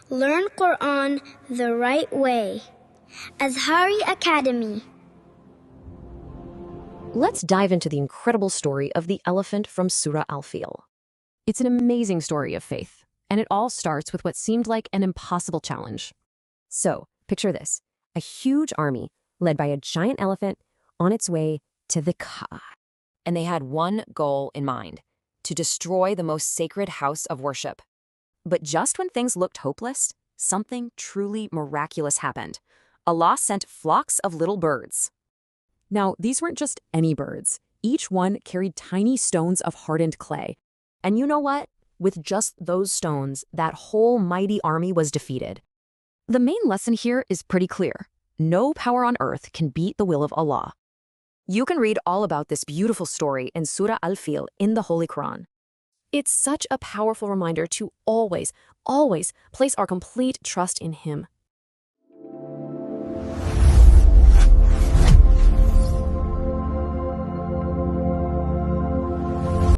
Learn Quran the right way. Azhari Academy. Let's dive into the incredible story of the elephant from Surah Al-Fil. It's an amazing story of faith, and it all starts with what seemed like an impossible challenge. So, picture this, a huge army led by a giant elephant on its way to the Kaaba. And they had one goal in mind, to destroy the most sacred house of worship. But just when things looked hopeless, something truly miraculous happened. Allah sent flocks of little birds. Now, these weren't just any birds. Each one carried tiny stones of hardened clay. And you know what? With just those stones, that whole mighty army was defeated. The main lesson here is pretty clear. No power on earth can beat the will of Allah. You can read all about this beautiful story in Surah Al-Fil in the Holy Quran. It's such a powerful reminder to always place our complete trust in Him.